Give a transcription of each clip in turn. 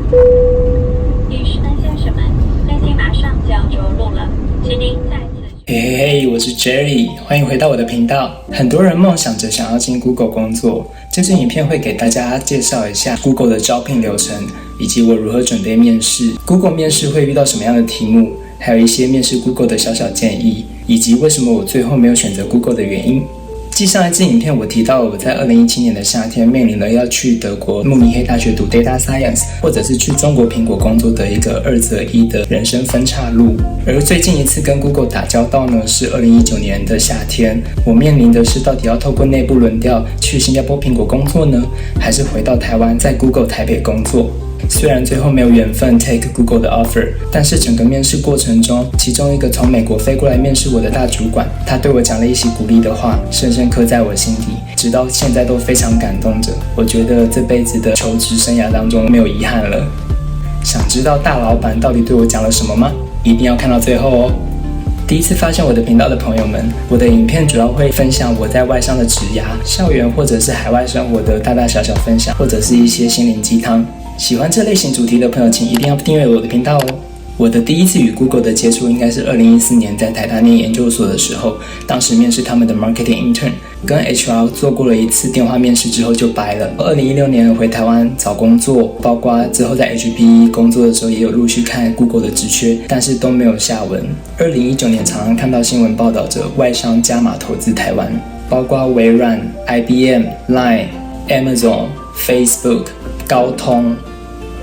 女士们、先生们，飞机马上就要着陆了，请您再次。嘿，我是 Jerry， 欢迎回到我的频道。很多人梦想着想要进 Google 工作，这支影片会给大家介绍一下 Google 的招聘流程，以及我如何准备面试。Google 面试会遇到什么样的题目，还有一些面试 Google 的小建议，以及为什么我最后没有选择 Google 的原因。继上一支影片我提到了我在2017年的夏天面临了要去德国慕尼黑大学读 Data Science， 或者是去中国苹果工作的一个2择1的人生分岔路。而最近一次跟 Google 打交道呢，是2019年的夏天，我面临的是到底要透过内部轮调去新加坡苹果工作呢，还是回到台湾在 Google 台北工作。虽然最后没有缘分 take Google 的 offer， 但是整个面试过程中，其中一个从美国飞过来面试我的大主管，他对我讲了一些鼓励的话，深深刻在我心底，直到现在都非常感动着。我觉得这辈子的求职生涯当中没有遗憾了。想知道大老板到底对我讲了什么吗？一定要看到最后哦。第一次发现我的频道的朋友们，我的影片主要会分享我在外商的职涯、校园或者是海外生活的大大小小分享，或者是一些心灵鸡汤。喜欢这类型主题的朋友，请一定要订阅我的频道哦。我的第一次与 Google 的接触应该是2014年在台大念研究所的时候，当时面试他们的 Marketing Intern， 跟 HR 做过了一次电话面试之后就掰了。2016年回台湾找工作，包括之后在 HPE 工作的时候也有陆续看 Google 的职缺，但是都没有下文。2019年常常看到新闻报道着外商加码投资台湾，包括微软、IBM、Line、Amazon、Facebook、高通、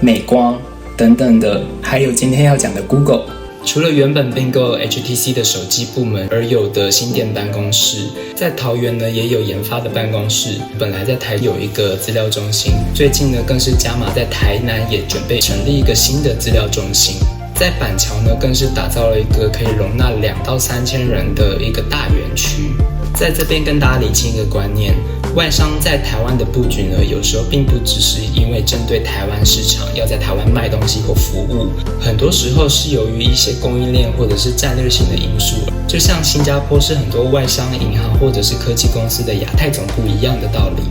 美光等等的，还有今天要讲的 Google。 除了原本并购 HTC 的手机部门而有的新店办公室，在桃园呢也有研发的办公室，本来在台有一个资料中心，最近呢更是加码在台南也准备成立一个新的资料中心，在板桥呢更是打造了一个可以容纳2到3千人的一个大园区。在这边跟大家理清一个观念，外商在台湾的布局呢，有时候并不只是因为针对台湾市场要在台湾卖东西或服务，很多时候是由于一些供应链或者是战略性的因素，就像新加坡是很多外商银行或者是科技公司的亚太总部一样的道理。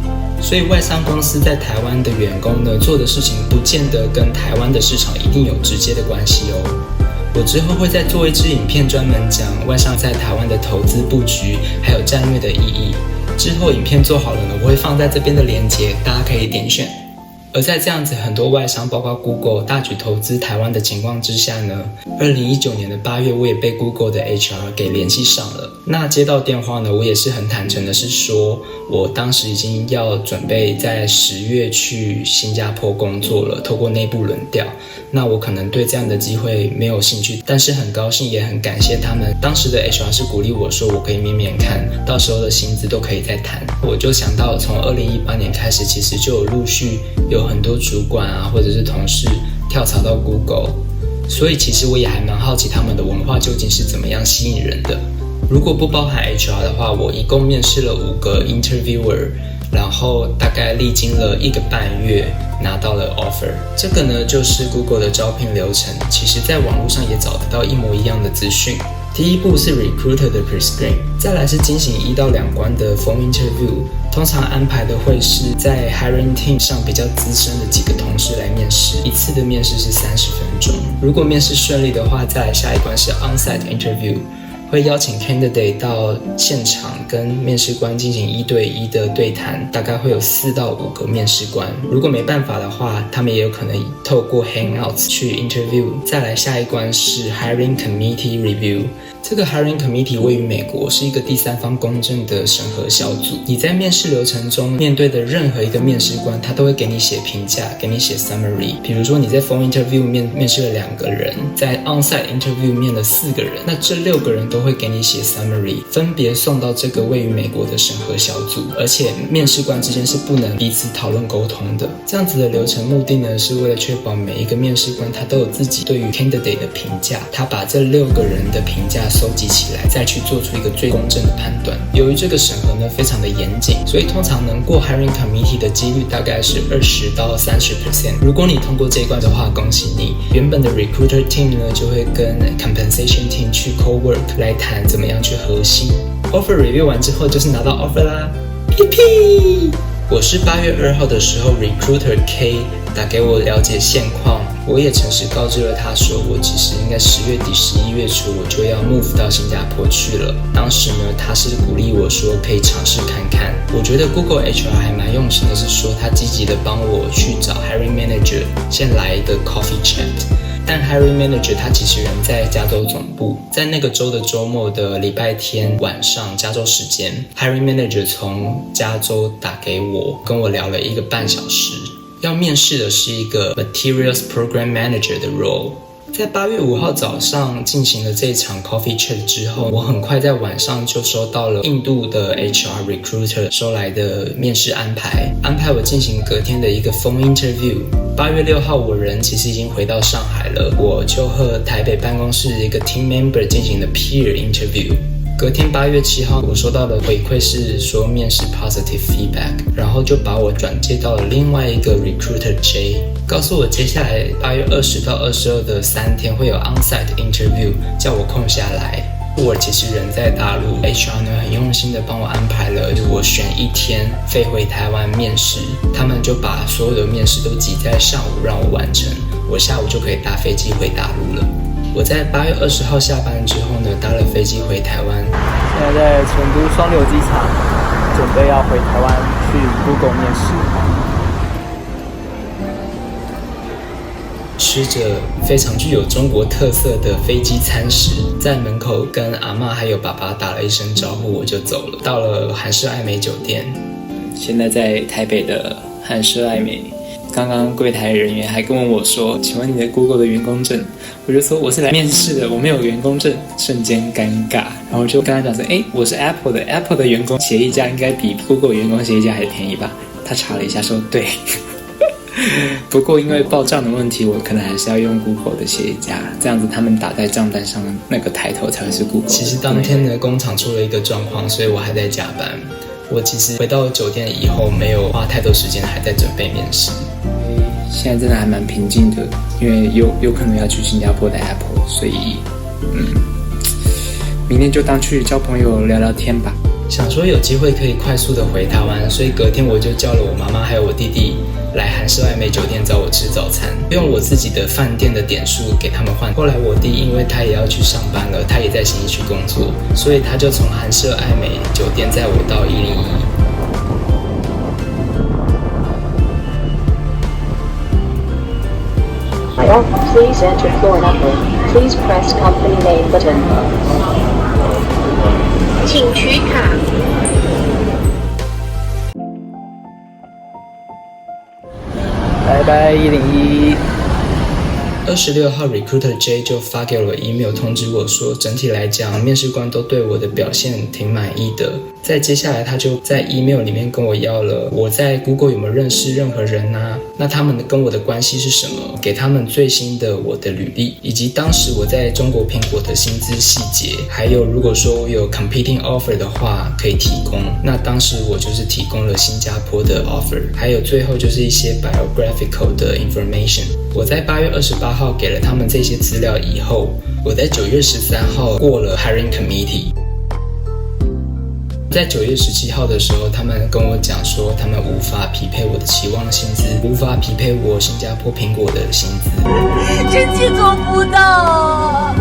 所以外商公司在台湾的员工呢，做的事情不见得跟台湾的市场一定有直接的关系哦。我之后会再做一支影片专门讲外商在台湾的投资布局还有战略的意义，之后影片做好了呢，我会放在这边的连结，大家可以点选。而在这样子很多外商包括 Google 大举投资台湾的情况之下呢，2019年的8月我也被 Google 的 HR 给联系上了。那接到电话呢，我也是很坦诚的是说，我当时已经要准备在10月去新加坡工作了，透过内部轮调。那我可能对这样的机会没有兴趣，但是很高兴也很感谢他们。当时的 HR 是鼓励我说我可以面面看，到时候的薪资都可以再谈。我就想到从2018年开始，其实就有陆续有很多主管啊或者是同事跳槽到 Google， 所以其实我也还蛮好奇他们的文化究竟是怎么样吸引人的。如果不包含 HR 的话，我一共面试了5个 interviewer， 然后大概历经了1个半月拿到了 offer。 这个呢就是 Google 的招聘流程，其实在网络上也找得到一模一样的资讯。第一步是 Recruiter 的 Pre-Screen， 再来是进行1到2关的 Phone Interview， 通常安排的会是在 Hiring Team 上比较资深的几个同事来面试，一次的面试是30分钟。如果面试顺利的话，再来下一关是 On-Site Interview，会邀请 candidate 到现场跟面试官进行1对1的对谈，大概会有4到5个面试官。如果没办法的话，他们也有可能透过 Hangouts 去 interview。再来下一关是 Hiring Committee Review， 这个 Hiring Committee 位于美国，是一个第三方公正的审核小组。你在面试流程中面对的任何一个面试官，他都会给你写评价，给你写 summary。比如说你在 phone interview 面试了2个人，在 on-site interview 面了4个人，那这6个人都会给你写 summary， 分别送到这个位于美国的审核小组，而且面试官之间是不能彼此讨论沟通的。这样子的流程目的呢，是为了确保每一个面试官他都有自己对于 candidate 的评价，他把这6个人的评价收集起来，再去做出一个最公正的判断。由于这个审核呢非常的严谨，所以通常能过 hiring committee 的几率大概是20到30%。如果你通过这一关的话，恭喜你，原本的 recruiter team 呢就会跟 compensation team 去 co-work 来谈怎么样去核薪。offer review 完之后就是拿到 offer 啦，屁屁。我是8月2号的时候 Recruiter K 打给我了解现况，我也诚实告知了他说，我其实应该10月底11月初我就要 move 到新加坡去了。当时呢，他是鼓励我说可以尝试看看。我觉得 Google HR 还蛮用心的，是说他积极的帮我去找 Hiring Manager 先来一个 Coffee Chat。但 Hiring Manager 他其实人在加州总部，在那个州的周末的礼拜天晚上加州时间 ，Hiring Manager 从加州打给我，跟我聊了1个半小时。要面试的是一个 Materials Program Manager 的 role。在8月5号早上进行了这一场 Coffee Chat 之后，我很快在晚上就收到了印度的 HR Recruiter 收来的面试安排我进行隔天的一个 Phone Interview。8月6号我人其实已经回到上海了，我就和台北办公室的一个 Team Member 进行了 Peer Interview。隔天8月7号，我收到的回馈是说面试 positive feedback， 然后就把我转接到了另外一个 recruiter J， 告诉我接下来8月20到22的3天会有 onsite interview， 叫我空下来。我其实人在大陆 ，HR 呢很用心的帮我安排了，我选1天飞回台湾面试，他们就把所有的面试都挤在上午让我完成，我下午就可以搭飞机回大陆了。我在8月20号下班之后呢，搭了飞机回台湾。现在在成都双流机场，准备要回台湾去 Google 面试。吃着非常具有中国特色的飞机餐食，在门口跟阿嬷还有爸爸打了一声招呼，我就走了。到了韩舍爱美酒店，现在在台北的韩舍爱美。刚刚柜台人员还跟问我说：“请问你的 Google 的员工证？”我就说我是来面试的，我没有员工证，瞬间尴尬。然后就跟他讲说：“我是 Apple 的 ，Apple 的员工协议价应该比 Google 员工协议价还便宜吧？”他查了一下说：“对。”不过因为报账的问题，我可能还是要用 Google 的协议价，这样子他们打在账单上那个抬头才会是 Google。其实当天呢，工厂出了一个状况，所以我还在加班。我其实回到酒店以后，没有花太多时间，还在准备面试。现在真的还蛮平静的，因为有可能要去新加坡的 Apple， 所以明天就当去交朋友聊聊天吧。想说有机会可以快速的回台湾，所以隔天我就叫了我妈妈还有我弟弟来韩舍爱美酒店找我吃早餐，用我自己的饭店的点数给他们换。后来我弟因为他也要去上班了，他也在信义区工作，所以他就从韩舍爱美酒店载我到101。Please enter floor number. Please press company name button. 请取卡。拜拜101。26号 Recruiter J 就发给我 email 通知我说，整体来讲面试官都对我的表现挺满意的。在接下来他就在 email 里面跟我要了我在 Google 有没有认识任何人啊，那他们跟我的关系是什么，给他们最新的我的履历，以及当时我在中国苹果的薪资细节，还有如果说我有 competing offer 的话可以提供，那当时我就是提供了新加坡的 offer， 还有最后就是一些 biographical 的 information。 我在8月28号给了他们这些资料以后，我在9月13号过了 hiring committee。在9月17号的时候，他们跟我讲说，他们无法匹配我的期望薪资，无法匹配我新加坡苹果的薪资，真的做不到。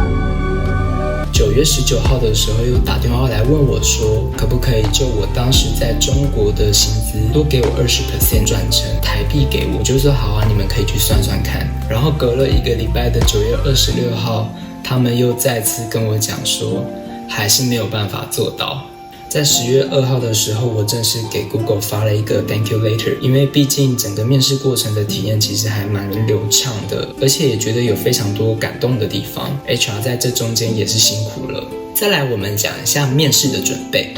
9月19号的时候，又打电话来问我说，可不可以就我当时在中国的薪资多给我20% 转成台币给我，我就说好啊，你们可以去算算看。然后隔了1个礼拜的9月26号，他们又再次跟我讲说，还是没有办法做到。在10月2号的时候，我正式给 Google 发了一个 Thank you letter， 因为毕竟整个面试过程的体验其实还蛮流畅的，而且也觉得有非常多感动的地方。HR 在这中间也是辛苦了。再来我们讲一下面试的准备。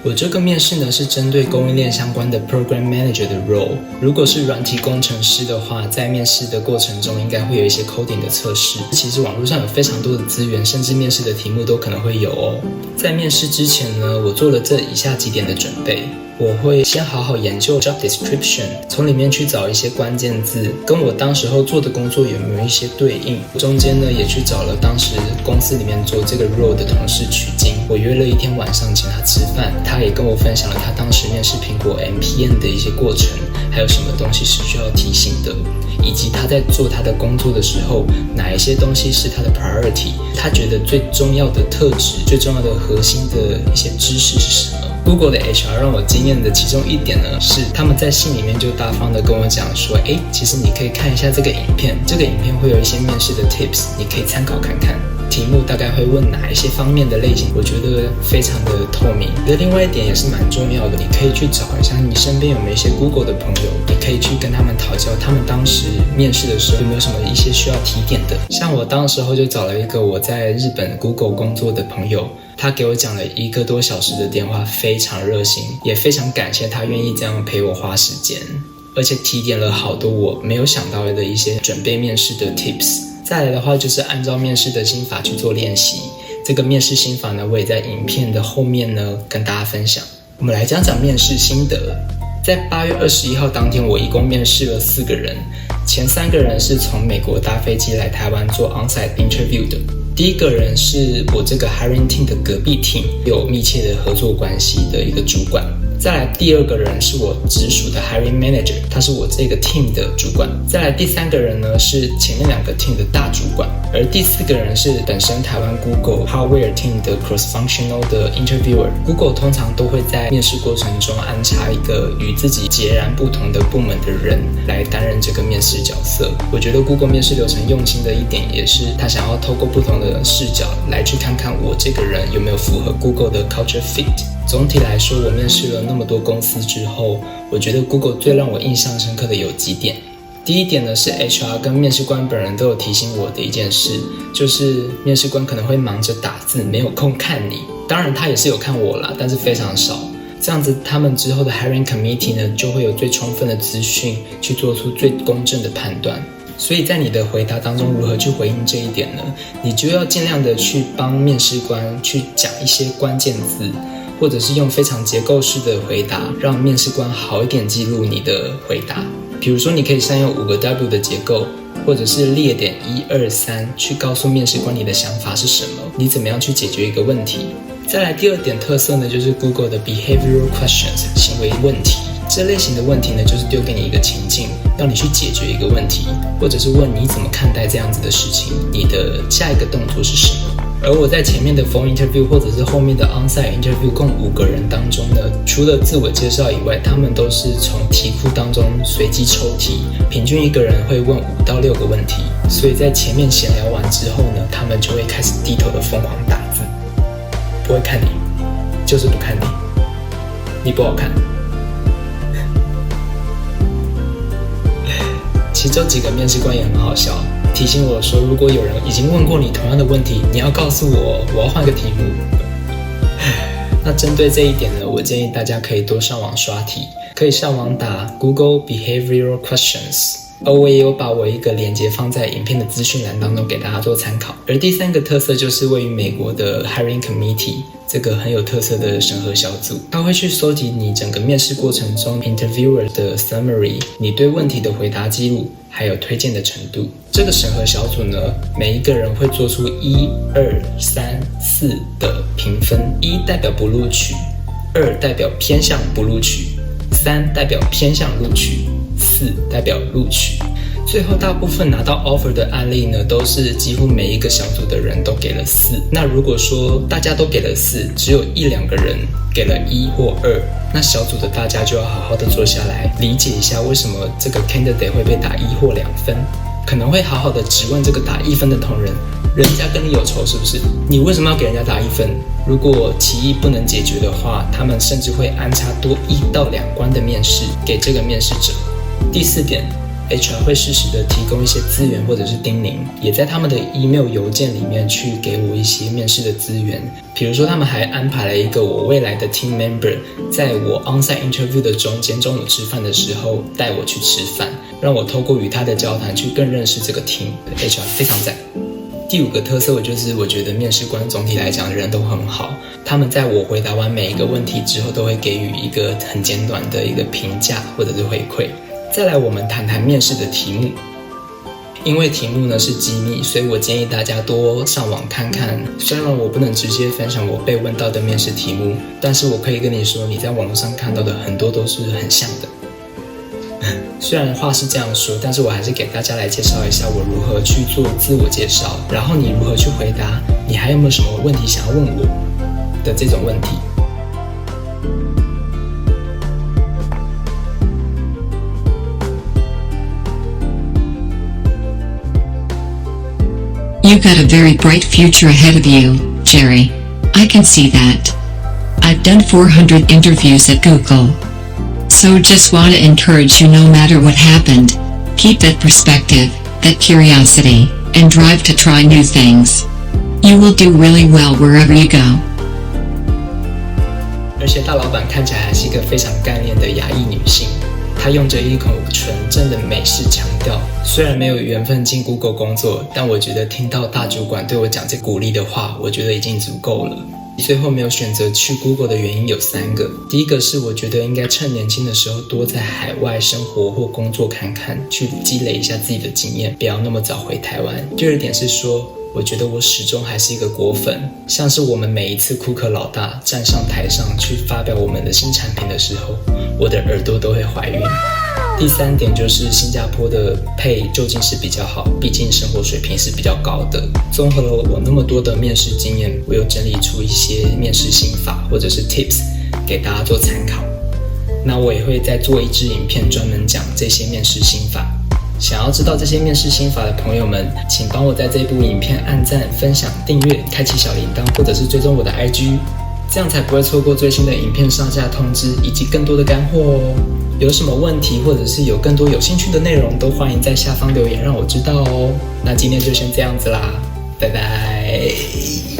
我这个面试呢是针对供应链相关的 Program Manager 的 role。如果是软体工程师的话，在面试的过程中应该会有一些 coding 的测试。其实网络上有非常多的资源，甚至面试的题目都可能会有哦。在面试之前呢，我做了这以下几点的准备。我会先好好研究 job description， 从里面去找一些关键字，跟我当时候做的工作有没有一些对应。中间呢也去找了当时公司里面做这个 role 的同事取经，我约了一天晚上请他吃饭，他也跟我分享了他当时面试苹果 MPN 的一些过程，还有什么东西是需要提醒的，以及他在做他的工作的时候哪一些东西是他的 priority， 他觉得最重要的特质、最重要的核心的一些知识是什么。Google 的 HR 让我惊艳的其中一点呢，是他们在信里面就大方的跟我讲说，其实你可以看一下这个影片，这个影片会有一些面试的 tips， 你可以参考看看。题目大概会问哪一些方面的类型，我觉得非常的透明。另外一点也是蛮重要的，你可以去找一下你身边有没有一些 Google 的朋友，你可以去跟他们讨教，他们当时面试的时候有没有什么一些需要提点的。像我当时候就找了一个我在日本 Google 工作的朋友，他给我讲了1个多小时的电话，非常热心，也非常感谢他愿意这样陪我花时间，而且提点了好多我没有想到的一些准备面试的 tips。再来的话就是按照面试的心法去做练习，这个面试心法呢，我也在影片的后面呢跟大家分享。我们来讲讲面试心得。在8月21号当天，我一共面试了4个人，前3个人是从美国搭飞机来台湾做 onsite interview 的。第一个人是我这个 hiring team 的隔壁 team， 有密切的合作关系的一个主管。再来第2个人是我直属的 hiring manager， 他是我这个 team 的主管。再来第3个人呢是前面2个 team 的大主管，而第4个人是本身台湾 Google hardware team 的 cross-functional 的 interviewer。Google 通常都会在面试过程中安插一个与自己截然不同的部门的人来担任这个面试角色。我觉得 Google 面试流程用心的一点也是他想要透过不同的视角来去看看我这个人有没有符合 Google 的 culture fit。总体来说，我面试了那么多公司之后，我觉得 Google 最让我印象深刻的有几点。第一点呢是 HR 跟面试官本人都有提醒我的一件事，就是面试官可能会忙着打字，没有空看你。当然他也是有看我啦，但是非常少。这样子他们之后的 hiring committee 呢，就会有最充分的资讯去做出最公正的判断。所以在你的回答当中如何去回应这一点呢？你就要尽量的去帮面试官去讲一些关键字，或者是用非常结构式的回答，让面试官好一点记录你的回答。比如说你可以善用5个 W 的结构，或者是列点1、2、3，去告诉面试官你的想法是什么，你怎么样去解决一个问题。再来第2点特色呢，就是 Google 的 behavioral questions 行为问题。这类型的问题呢，就是丢给你一个情境，让你去解决一个问题，或者是问你怎么看待这样子的事情，你的下一个动作是什么。而我在前面的 phone interview 或者是后面的 onsite interview 共5个人当中呢，除了自我介绍以外，他们都是从题库当中随机抽题，平均一个人会问5到6个问题。所以在前面闲聊完之后呢，他们就会开始低头的疯狂打字，不会看你，就是不看你，你不好看。其中几个面试官也很好笑，提醒我说，如果有人已经问过你同样的问题，你要告诉我，我要换个题目。那针对这一点呢，我建议大家可以多上网刷题，可以上网打 Google Behavioral Questions， 而我也有把我一个连结放在影片的资讯栏当中给大家做参考。而第3个特色就是位于美国的 Hiring Committee， 这个很有特色的审核小组，他会去收集你整个面试过程中 interviewer 的 summary， 你对问题的回答记录，还有推荐的程度。这个审核小组呢，每一个人会做出1、2、3、4的评分，1代表不录取，2代表偏向不录取，3代表偏向录取，4代表录取。最后大部分拿到 offer 的案例呢，都是几乎每一个小组的人都给了4。那如果说大家都给了4，只有1、2个人给了1或2，那小组的大家就要好好的坐下来理解一下，为什么这个 candidate 会被打1或2分，可能会好好的质问这个打1分的同仁，人家跟你有仇是不是？你为什么要给人家打1分？如果歧义不能解决的话，他们甚至会安插多1到2关的面试给这个面试者。第4点，HR 会适时的提供一些资源或者是叮咛，也在他们的 email 邮件里面去给我一些面试的资源。比如说他们还安排了一个我未来的 team member， 在我 onsite interview 的中午吃饭的时候带我去吃饭，让我透过与他的交谈去更认识这个 team。HR 非常赞。第5个特色就是我觉得面试官总体来讲人都很好，他们在我回答完每一个问题之后都会给予一个很简短的一个评价或者是回馈。再来我们谈谈面试的题目，因为题目呢是机密，所以我建议大家多上网看看。虽然我不能直接分享我被问到的面试题目，但是我可以跟你说，你在网络上看到的很多都是很像的。虽然话是这样说，但是我还是给大家来介绍一下我如何去做自我介绍，然后你如何去回答，你还有没有什么问题想要问我的这种问题。You've got a very bright future ahead of you, Jerry. I can see that. I've done 400 interviews at Google. So just want to encourage you, no matter what happened, keep that perspective, that curiosity, and drive to try new things. You will do really well wherever you go. 而且大老板看起来还是一个非常干练的亚裔女性，她用着一口纯正的美式腔调。虽然没有缘分进 Google 工作，但我觉得听到大主管对我讲这鼓励的话，我觉得已经足够了。最后没有选择去 Google 的原因有3个。第一个是我觉得应该趁年轻的时候多在海外生活或工作看看，去积累一下自己的经验，不要那么早回台湾。第2点是说，我觉得我始终还是一个果粉，像是我们每一次库克老大站上台上去发表我们的新产品的时候，我的耳朵都会怀孕。第3点就是新加坡的pay究竟是比较好，毕竟生活水平是比较高的。综合了我那么多的面试经验，我有整理出一些面试心法或者是 tips 给大家做参考。那我也会再做一支影片专门讲这些面试心法。想要知道这些面试心法的朋友们，请帮我在这部影片按赞、分享、订阅、开启小铃铛，或者是追踪我的 IG， 这样才不会错过最新的影片上架通知以及更多的干货哦。有什么问题或者是有更多有兴趣的内容，都欢迎在下方留言让我知道哦。那今天就先这样子啦，拜拜。